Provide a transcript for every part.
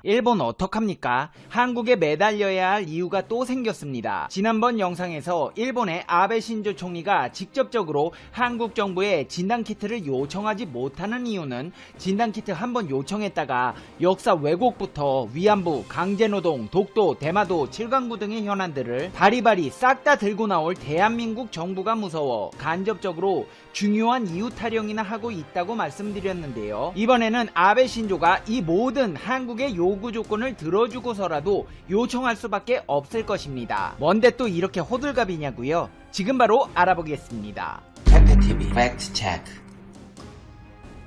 일본 어떡합니까? 한국에 매달려야 할 이유가 또 생겼습니다. 지난번 영상에서 일본의 아베 신조 총리가 직접적으로 한국 정부에 진단키트를 요청하지 못하는 이유는 진단키트 한번 요청했다가 역사 왜곡부터 위안부, 강제노동, 독도, 대마도, 칠강구 등의 현안들을 바리바리 싹 다 들고 나올 대한민국 정부가 무서워 간접적으로 중요한 이유 타령이나 하고 있다고 말씀드렸는데요. 이번에는 아베 신조가 이 모든 한국의 요구 조건을 들어주고서라도 요청할 수밖에 없을 것입니다. 뭔데 또 이렇게 호들갑이냐고요? 지금 바로 알아보겠습니다. 캡틴TV 팩트 체크.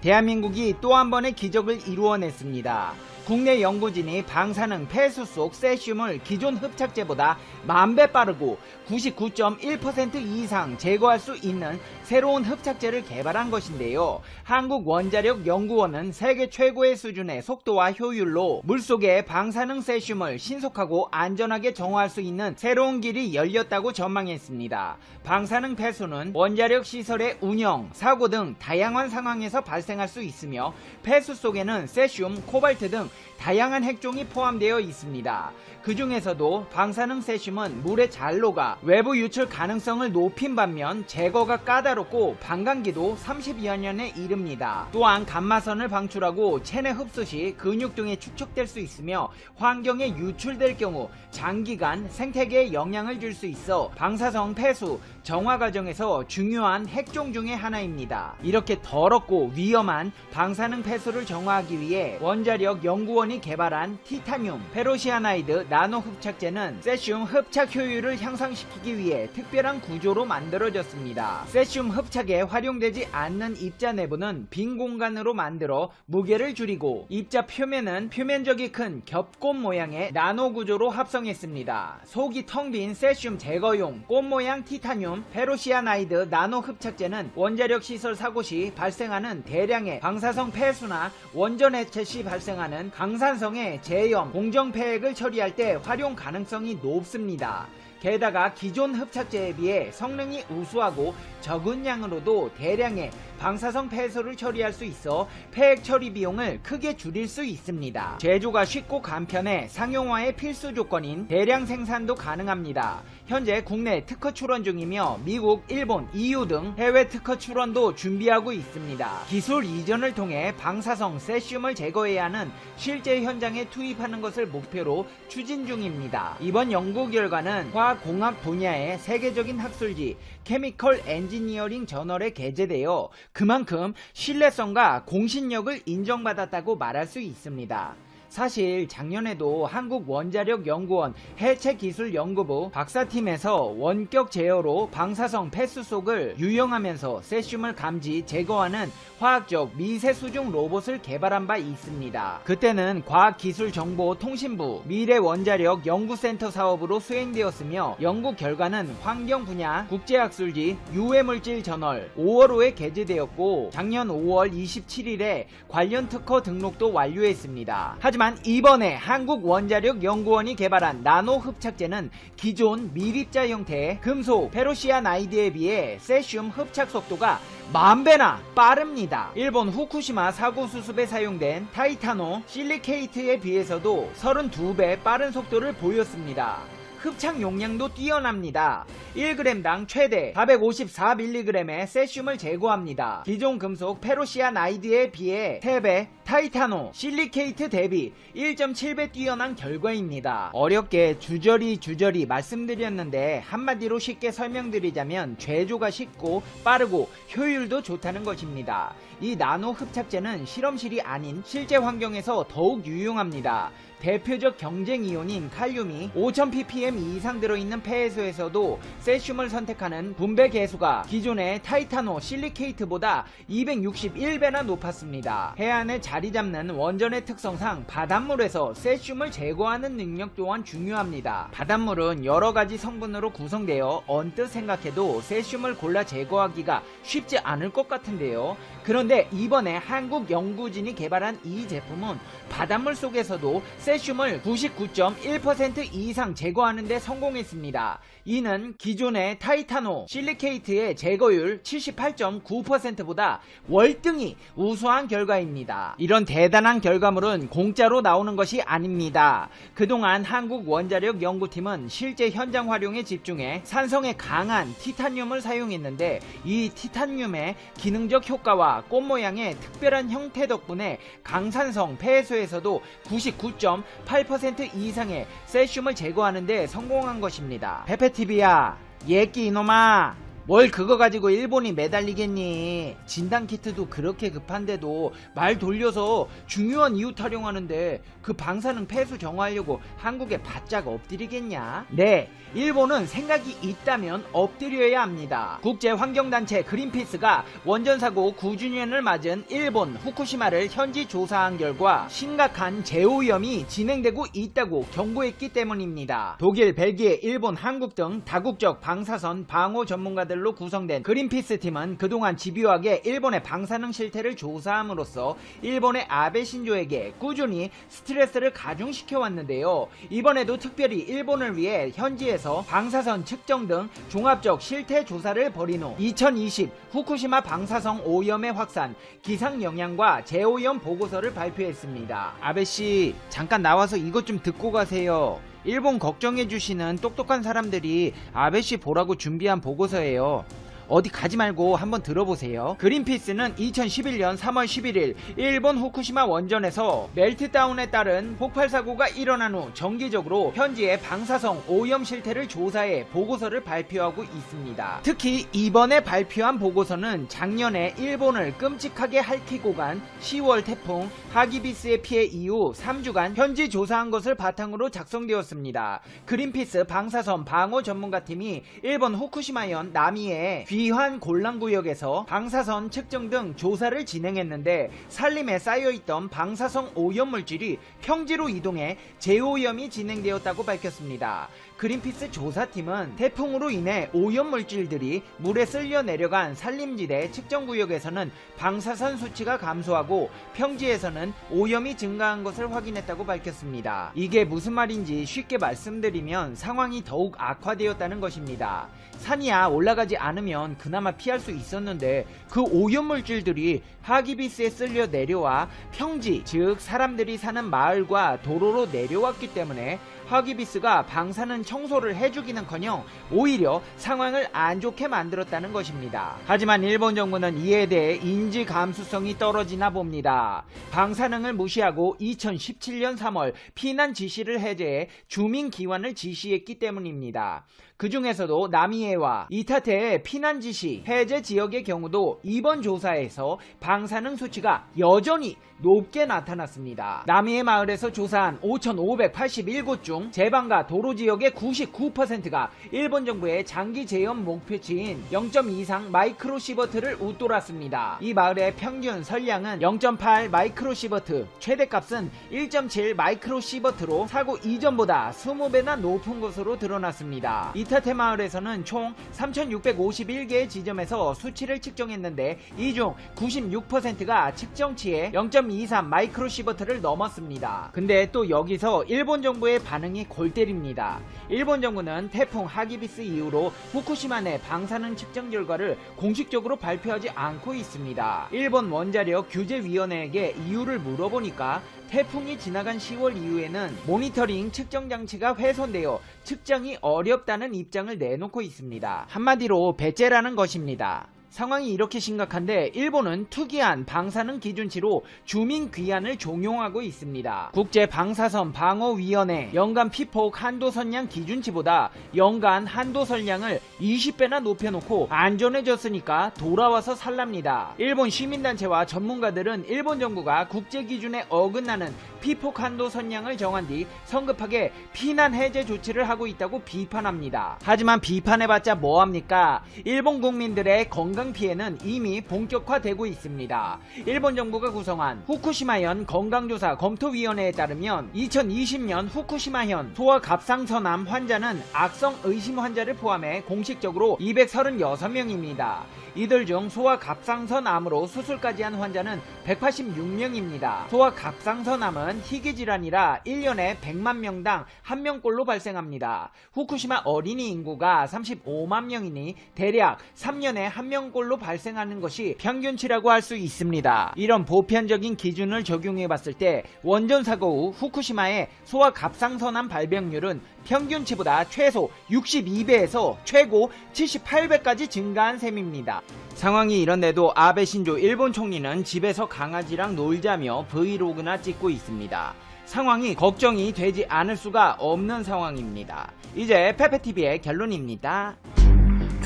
대한민국이 또 한 번의 기적을 이루어냈습니다. 국내 연구진이 방사능 폐수 속 세슘을 기존 흡착제보다 10,000배 빠르고 99.1% 이상 제거할 수 있는 새로운 흡착제를 개발한 것인데요. 한국원자력연구원은 세계 최고의 수준의 속도와 효율로 물속에 방사능 세슘을 신속하고 안전하게 정화할 수 있는 새로운 길이 열렸다고 전망했습니다. 방사능 폐수는 원자력 시설의 운영, 사고 등 다양한 상황에서 발생할 수 있으며 폐수 속에는 세슘, 코발트 등 다양한 핵종이 포함되어 있습니다. 그 중에서도 방사능 세슘은 물에 잘 녹아 외부 유출 가능성을 높인 반면 제거가 까다롭고 반감기도 30여 년에 이릅니다. 또한 감마선을 방출하고 체내 흡수 시 근육 등에 축적될 수 있으며 환경에 유출될 경우 장기간 생태계에 영향을 줄 수 있어 방사성 폐수 정화 과정에서 중요한 핵종 중의 하나입니다. 이렇게 더럽고 위험한 방사능 폐수를 정화하기 위해 원자력 연구원이 개발한 티타늄 페로시아나이드 나노 흡착제는 세슘 흡착 효율을 향상시키기 위해 특별한 구조로 만들어졌습니다. 세슘 흡착에 활용되지 않는 입자 내부는 빈 공간으로 만들어 무게를 줄이고 입자 표면은 표면적이 큰 겹꽃 모양의 나노 구조로 합성했습니다. 속이 텅 빈 세슘 제거용 꽃 모양 티타늄 페로시아나이드 나노 흡착제는 원자력 시설 사고 시 발생하는 대량의 방사성 폐수나 원전 해체 시 발생하는 강산성의 제염, 공정 폐액을 처리할 때 활용 가능성이 높습니다. 게다가 기존 흡착제에 비해 성능이 우수하고 적은 양으로도 대량의 방사성 폐수를 처리할 수 있어 폐액 처리 비용을 크게 줄일 수 있습니다. 제조가 쉽고 간편해 상용화의 필수 조건인 대량 생산도 가능합니다. 현재 국내 특허 출원 중이며 미국, 일본, EU 등 해외 특허 출원도 준비하고 있습니다. 기술 이전을 통해 방사성 세슘을 제거해야 하는 실제 현장에 투입하는 것을 목표로 추진 중입니다. 이번 연구 결과는 화학공학 분야의 세계적인 학술지 케미컬 엔지니어링 저널에 게재되어 그만큼 신뢰성과 공신력을 인정받았다고 말할 수 있습니다. 사실 작년에도 한국원자력연구원 해체기술연구부 박사팀에서 원격 제어로 방사성 폐수 속을 유영하면서 세슘을 감지, 제거하는 화학적 미세수중 로봇을 개발한 바 있습니다. 그때는 과학기술정보통신부 미래원자력연구센터 사업으로 수행되었으며 연구 결과는 환경 분야 국제학술지 유해물질 저널 5월호에 게재되었고 작년 5월 27일에 관련 특허 등록도 완료했습니다. 하지만 이번에 한국원자력연구원이 개발한 나노 흡착제는 기존 밀입자 형태의 금속 페로시아나이드에 비해 세슘 흡착 속도가 10,000배나 빠릅니다. 일본 후쿠시마 사고 수습에 사용된 타이타노 실리케이트에 비해서도 32배 빠른 속도를 보였습니다. 흡착 용량도 뛰어납니다. 1g당 최대 454mg의 세슘을 제거합니다. 기존 금속 페로시아나이드에 비해 3배, 타이타노 실리케이트 대비 1.7배 뛰어난 결과입니다. 어렵게 주저리 말씀드렸는데 한마디로 쉽게 설명드리자면 제조가 쉽고 빠르고 효율도 좋다는 것입니다. 이 나노 흡착제는 실험실이 아닌 실제 환경에서 더욱 유용합니다. 대표적 경쟁 이온인 칼륨이 5000ppm 이상 들어있는 폐해수에서도 세슘을 선택하는 분배 계수가 기존의 타이타노 실리케이트보다 261배나 높았습니다. 해안에 자리 잡는 원전의 특성상 바닷물에서 세슘을 제거하는 능력 또한 중요합니다. 바닷물은 여러가지 성분으로 구성되어 언뜻 생각해도 세슘을 골라 제거하기가 쉽지 않을 것 같은데요. 그런데 이번에 한국 연구진이 개발한 이 제품은 바닷물 속에서도 세슘을 99.1% 이상 제거하는 데 성공했습니다. 이는 기존의 타이타노 실리케이트의 제거율 78.9%보다 월등히 우수한 결과입니다. 이런 대단한 결과물은 공짜로 나오는 것이 아닙니다. 그동안 한국 원자력 연구팀은 실제 현장 활용에 집중해 산성에 강한 티타늄을 사용했는데 이 티타늄의 기능적 효과와 꽃 모양의 특별한 형태 덕분에 강산성 폐해소에서도 99.8% 이상의 세슘을 제거하는 데 성공한 것입니다. 페페TV야, 예끼 이놈아, 뭘 그거 가지고 일본이 매달리겠니? 진단키트도 그렇게 급한데도 말 돌려서 중요한 이유 타령하는데 그 방사능 폐수 정화하려고 한국에 바짝 엎드리겠냐? 네, 일본은 생각이 있다면 엎드려야 합니다. 국제환경단체 그린피스가 원전사고 9주년을 맞은 일본 후쿠시마를 현지 조사한 결과 심각한 재오염이 진행되고 있다고 경고했기 때문입니다. 독일, 벨기에, 일본, 한국 등 다국적 방사선 방호 전문가들 로 구성된 그린피스 팀은 그동안 집요하게 일본의 방사능 실태를 조사함으로써 일본의 아베 신조에게 꾸준히 스트레스를 가중시켜 왔는데요. 이번에도 특별히 일본을 위해 현지에서 방사선 측정 등 종합적 실태 조사를 벌인 후 2020 후쿠시마 방사성 오염의 확산, 기상 영향과 재오염 보고서를 발표했습니다. 아베씨, 잠깐 나와서 이것 좀 듣고 가세요. 일본 걱정해주시는 똑똑한 사람들이 아베씨 보라고 준비한 보고서예요. 어디 가지 말고 한번 들어보세요. 그린피스는 2011년 3월 11일 일본 후쿠시마 원전에서 멜트다운에 따른 폭발 사고가 일어난 후 정기적으로 현지의 방사성 오염 실태를 조사해 보고서를 발표하고 있습니다. 특히 이번에 발표한 보고서는 작년에 일본을 끔찍하게 핥히고 간 10월 태풍 하기비스의 피해 이후 3주간 현지 조사한 것을 바탕으로 작성되었습니다. 그린피스 방사선 방호 전문가팀이 일본 후쿠시마현 나미에 비환 곤란구역에서 방사선 측정 등 조사를 진행했는데 산림에 쌓여있던 방사성 오염물질이 평지로 이동해 재오염이 진행되었다고 밝혔습니다. 그린피스 조사팀은 태풍으로 인해 오염물질들이 물에 쓸려 내려간 산림지대 측정구역에서는 방사선 수치가 감소하고 평지에서는 오염이 증가한 것을 확인했다고 밝혔습니다. 이게 무슨 말인지 쉽게 말씀드리면 상황이 더욱 악화되었다는 것입니다. 산이야 올라가지 않으면 그나마 피할 수 있었는데 그 오염물질들이 하기비스에 쓸려 내려와 평지, 즉 사람들이 사는 마을과 도로로 내려왔기 때문에 하기비스가 방사능 청소를 해주기는커녕 오히려 상황을 안 좋게 만들었다는 것입니다. 하지만 일본 정부는 이에 대해 인지 감수성이 떨어지나 봅니다. 방사능을 무시하고 2017년 3월 피난 지시를 해제해 주민 기환을 지시했기 때문입니다. 그 중에서도 나미에와 이타테의 피난 지시 해제 지역의 경우도 이번 조사에서 방사능 수치가 여전히 높게 나타났습니다. 나미에 마을에서 조사한 5,581곳 중 제방과 도로 지역의 99%가 일본 정부의 장기 재염 목표치인 0.2 이상 마이크로시버트를 웃돌았습니다. 이 마을의 평균 설량은 0.8 마이크로시버트, 최대값은 1.7 마이크로시버트로 사고 이전보다 20배나 높은 것으로 드러났습니다. 이타테 마을에서는 총 3,651개의 지점에서 수치를 측정했는데 이 중 96%가 측정치에 0.23 마이크로시버트를 넘었습니다. 근데 또 여기서 일본 정부의 반응이 골 때립니다. 일본 정부는 태풍 하기비스 이후로 후쿠시마 내 방사능 측정 결과를 공식적으로 발표하지 않고 있습니다. 일본 원자력 규제위원회에게 이유를 물어보니까 태풍이 지나간 10월 이후에는 모니터링 측정 장치가 훼손되어 측정이 어렵다는 입장을 내놓고 있습니다. 한마디로 배째라는 것입니다. 상황이 이렇게 심각한데 일본은 특이한 방사능 기준치로 주민 귀환을 종용하고 있습니다. 국제방사선 방어위원회 연간 피폭 한도선량 기준치보다 연간 한도선량을 20배나 높여놓고 안전해졌으니까 돌아와서 살랍니다. 일본 시민단체와 전문가들은 일본 정부가 국제기준에 어긋나는 피폭 한도선량을 정한 뒤 성급하게 피난 해제 조치를 하고 있다고 비판합니다. 하지만 비판해봤자 뭐합니까? 일본 국민들의 건강 피해는 이미 본격화되고 있습니다. 일본 정부가 구성한 후쿠시마현 건강조사 검토위원회에 따르면 2020년 후쿠시마현 소아갑상선암 환자는 악성 의심 환자를 포함해 공식적으로 236명입니다. 이들 중 소아갑상선암으로 수술까지 한 환자는 186명입니다. 소아갑상선암은 희귀질환이라 1년에 100만 명당 1명꼴로 발생합니다. 후쿠시마 어린이 인구가 35만 명이니 대략 3년에 1명 3.0골로 발생하는 것이 평균치라고 할 수 있습니다. 이런 보편적인 기준을 적용해 봤을 때 원전 사고 후 후쿠시마의 소와 갑상선암 발병률은 평균치보다 최소 62배에서 최고 78배까지 증가한 셈입니다. 상황이 이런데도 아베 신조 일본 총리는 집에서 강아지랑 놀자며 브이로그나 찍고 있습니다. 상황이 걱정이 되지 않을 수가 없는 상황입니다. 이제 페페TV의 결론입니다.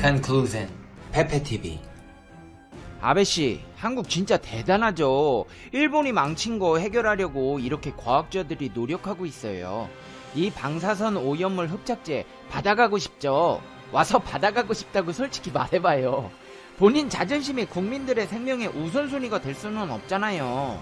Conclusion. 페페TV. 아베씨, 한국 진짜 대단하죠. 일본이 망친 거 해결하려고 이렇게 과학자들이 노력하고 있어요. 이 방사선 오염물 흡착제 받아가고 싶죠? 와서 받아가고 싶다고 솔직히 말해봐요. 본인 자존심이 국민들의 생명의 우선순위가 될 수는 없잖아요.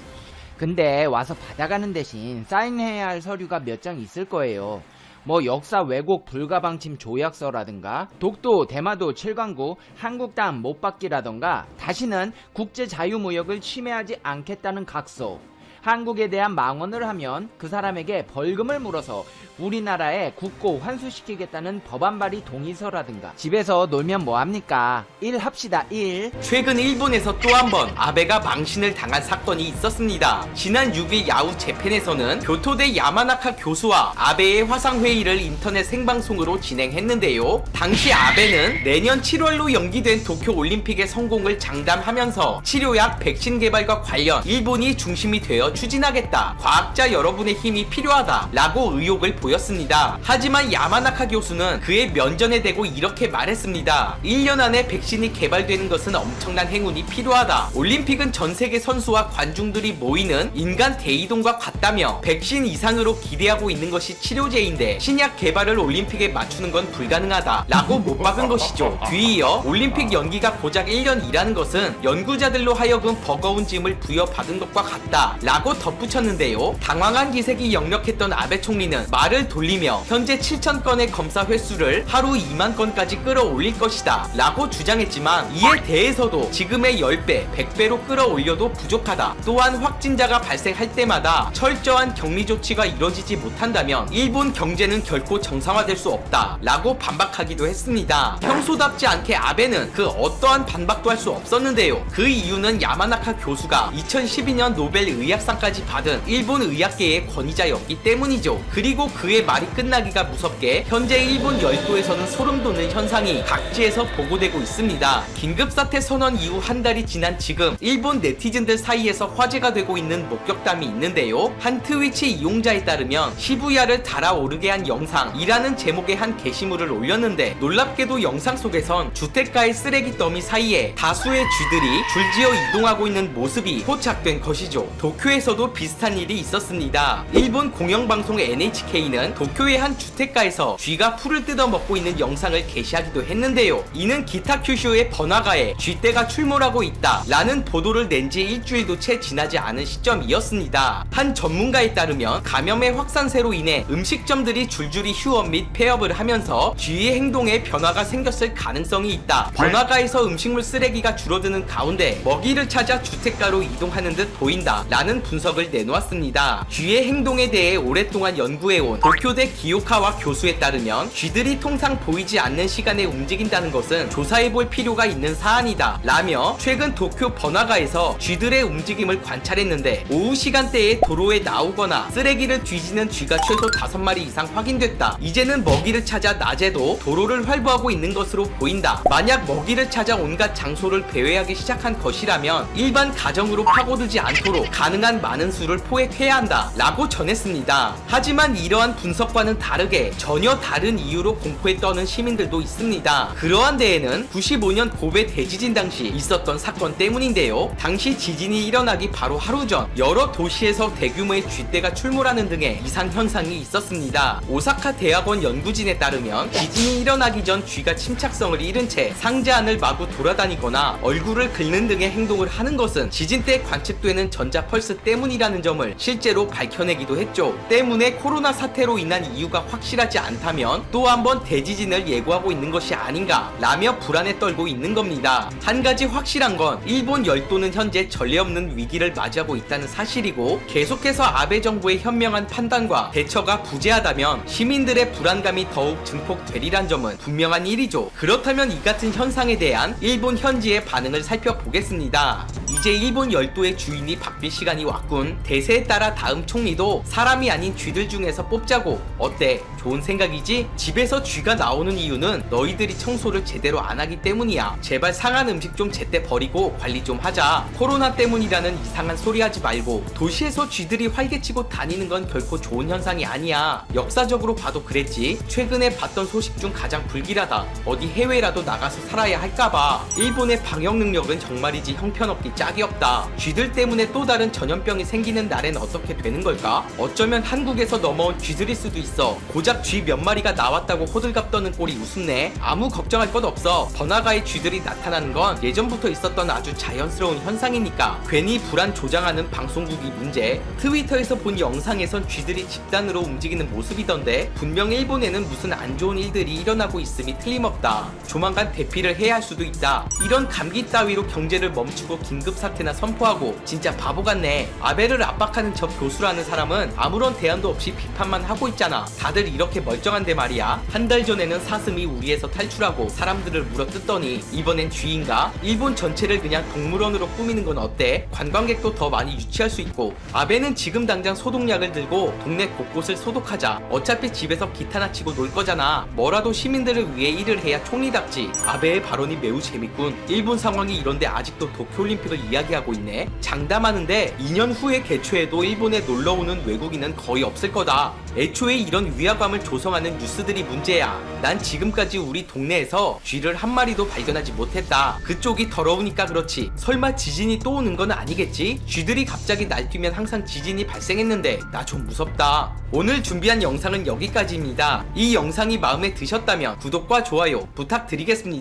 근데 와서 받아가는 대신 사인해야 할 서류가 몇 장 있을 거예요. 뭐 역사 왜곡 불가방침 조약서라든가 독도 대마도 7강구 한국담 못 받기라던가 다시는 국제 자유무역을 침해하지 않겠다는 각서, 한국에 대한 망언을 하면 그 사람에게 벌금을 물어서 우리나라에 국고 환수시키겠다는 법안 발의 동의서라든가. 집에서 놀면 뭐합니까? 일 합시다, 일. 최근 일본에서 또 한 번 아베가 망신을 당한 사건이 있었습니다. 지난 6일 야후 재팬에서는 교토대 야마나카 교수와 아베의 화상회의를 인터넷 생방송으로 진행했는데요. 당시 아베는 내년 7월로 연기된 도쿄올림픽의 성공을 장담하면서 치료약 백신 개발과 관련 일본이 중심이 되어 추진하겠다, 과학자 여러분의 힘이 필요하다 라고 의혹을 보였습니다. 하지만 야마나카 교수는 그의 면전에 대고 이렇게 말했습니다. 1년 안에 백신이 개발되는 것은 엄청난 행운이 필요하다. 올림픽은 전 세계 선수와 관중들이 모이는 인간 대이동과 같다며 백신 이상으로 기대하고 있는 것이 치료제인데 신약 개발을 올림픽에 맞추는 건 불가능하다 라고 못 박은 것이죠. 뒤이어 올림픽 연기가 고작 1년이라는 것은 연구자들로 하여금 버거운 짐을 부여받은 것과 같다 라고 덧붙였는데요. 당황한 기색이 역력했던 아베 총리는 말을 돌리며 현재 7,000건의 검사 횟수를 하루 2만 건까지 끌어올릴 것이다 라고 주장했지만 이에 대해서도 지금의 10배, 100배로 끌어올려도 부족하다. 또한 확진자가 발생할 때마다 철저한 격리 조치가 이뤄지지 못한다면 일본 경제는 결코 정상화될 수 없다 라고 반박하기도 했습니다. 평소답지 않게 아베는 그 어떠한 반박도 할 수 없었는데요. 그 이유는 야마나카 교수가 2012년 노벨 의학상까지 받은 일본 의학계의 권위자였기 때문이죠. 그리고 그의 말이 끝나기가 무섭게 현재 일본 열도에서는 소름 돋는 현상이 각지에서 보고되고 있습니다. 긴급사태 선언 이후 한 달이 지난 지금 일본 네티즌들 사이에서 화제가 되고 있는 목격담이 있는데요. 한 트위치 이용자에 따르면 시부야를 달아오르게 한 영상이라는 제목의 한 게시물을 올렸는데 놀랍게도 영상 속에선 주택가의 쓰레기 더미 사이에 다수의 쥐들이 줄지어 이동하고 있는 모습이 포착된 것이죠. 도쿄에서도 비슷한 일이 있었습니다. 일본 공영방송 NHK는 도쿄의 한 주택가에서 쥐가 풀을 뜯어먹고 있는 영상을 게시하기도 했는데요. 이는 기타큐슈의 번화가에 쥐떼가 출몰하고 있다 라는 보도를 낸 지 일주일도 채 지나지 않은 시점이었습니다. 한 전문가에 따르면 감염의 확산세로 인해 음식점들이 줄줄이 휴업 및 폐업을 하면서 쥐의 행동에 변화가 생겼을 가능성이 있다. 번화가에서 음식물 쓰레기가 줄어드는 가운데 먹이를 찾아 주택가로 이동하는 듯 보인다 라는 분석을 내놓았습니다. 쥐의 행동에 대해 오랫동안 연구해온 도쿄대 기요카와 교수에 따르면 쥐들이 통상 보이지 않는 시간에 움직인다는 것은 조사해볼 필요가 있는 사안이다 라며 최근 도쿄 번화가에서 쥐들의 움직임을 관찰했는데 오후 시간대에 도로에 나오거나 쓰레기를 뒤지는 쥐가 최소 5마리 이상 확인됐다. 이제는 먹이를 찾아 낮에도 도로를 활보하고 있는 것으로 보인다. 만약 먹이를 찾아 온갖 장소를 배회하기 시작한 것이라면 일반 가정으로 파고들지 않도록 가능한 많은 수를 포획해야 한다 라고 전했습니다. 하지만 이러한 분석과는 다르게 전혀 다른 이유로 공포에 떠는 시민들도 있습니다. 그러한 데에는 95년 고베 대지진 당시 있었던 사건 때문인데요. 당시 지진이 일어나기 바로 하루 전 여러 도시에서 대규모의 쥐떼가 출몰하는 등의 이상 현상이 있었습니다. 오사카 대학원 연구진에 따르면 지진이 일어나기 전 쥐가 침착성을 잃은 채 상자 안을 마구 돌아다니거나 얼굴을 긁는 등의 행동을 하는 것은 지진 때 관측되는 전자 펄스 때문이라는 점을 실제로 밝혀내기도 했죠. 때문에 코로나 사태로 인한 이유가 확실하지 않다면 또 한 번 대지진을 예고하고 있는 것이 아닌가 라며 불안에 떨고 있는 겁니다. 한 가지 확실한 건 일본 열도는 현재 전례 없는 위기를 맞이하고 있다는 사실이고, 계속해서 아베 정부의 현명한 판단과 대처가 부재하다면 시민들의 불안감이 더욱 증폭되리란 점은 분명한 일이죠. 그렇다면 이 같은 현상에 대한 일본 현지의 반응을 살펴보겠습니다. 이제 일본 열도의 주인이 바뀔 시간이 왔군. 대세에 따라 다음 총리도 사람이 아닌 쥐들 중에서 뽑자고. 어때? 좋은 생각이지? 집에서 쥐가 나오는 이유는 너희들이 청소를 제대로 안 하기 때문이야. 제발 상한 음식 좀 제때 버리고 관리 좀 하자. 코로나 때문이라는 이상한 소리 하지 말고. 도시에서 쥐들이 활개치고 다니는 건 결코 좋은 현상이 아니야. 역사적으로 봐도 그랬지. 최근에 봤던 소식 중 가장 불길하다. 어디 해외라도 나가서 살아야 할까봐. 일본의 방역 능력은 정말이지 형편없기 짝이 없다. 쥐들 때문에 또 다른 전염병이 생기는 날엔 어떻게 되는 걸까? 어쩌면 한국에서 넘어온 쥐들일 수도 있어. 고작 쥐 몇 마리가 나왔다고 호들갑 떠는 꼴이 우습네. 아무 걱정할 것 없어. 번화가에 쥐들이 나타나는 건 예전부터 있었던 아주 자연스러운 현상이니까. 괜히 불안 조장하는 방송국이 문제. 트위터에서 본 영상에선 쥐들이 집단으로 움직이는 모습이던데 분명 일본에는 무슨 안 좋은 일들이 일어나고 있음이 틀림없다. 조만간 대피를 해야 할 수도 있다. 이런 감기 따위로 경제를 멈추고 긴급사태나 선포하고 진짜 바보 같네. 아베를 압박하는 저 교수라는 사람은 아무런 대안도 없이 비판만 하고 있잖아. 다들 이렇게 멀쩡한데 말이야. 한 달 전에는 사슴이 우리에서 탈출하고 사람들을 물어뜯더니 이번엔 쥐인가? 일본 전체를 그냥 동물원으로 꾸미는 건 어때? 관광객도 더 많이 유치할 수 있고. 아베는 지금 당장 소독약을 들고 동네 곳곳을 소독하자. 어차피 집에서 기타나 치고 놀 거잖아. 뭐라도 시민들을 위해 일을 해야 총리답지. 아베의 발언이 매우 재밌군. 일본 상황이 이런데 아직도 도쿄올림픽을 이야기하고 있네. 장담하는데 2년 후에 개최해도 일본에 놀러오는 외국인은 거의 없을 거다. 애초에 이런 위화감을 조성하는 뉴스들이 문제야. 난 지금까지 우리 동네에서 쥐를 한 마리도 발견하지 못했다. 그쪽이 더러우니까 그렇지. 설마 지진이 또 오는 건 아니겠지? 쥐들이 갑자기 날뛰면 항상 지진이 발생했는데 나 좀 무섭다. 오늘 준비한 영상은 여기까지입니다. 이 영상이 마음에 드셨다면 구독과 좋아요 부탁드리겠습니다.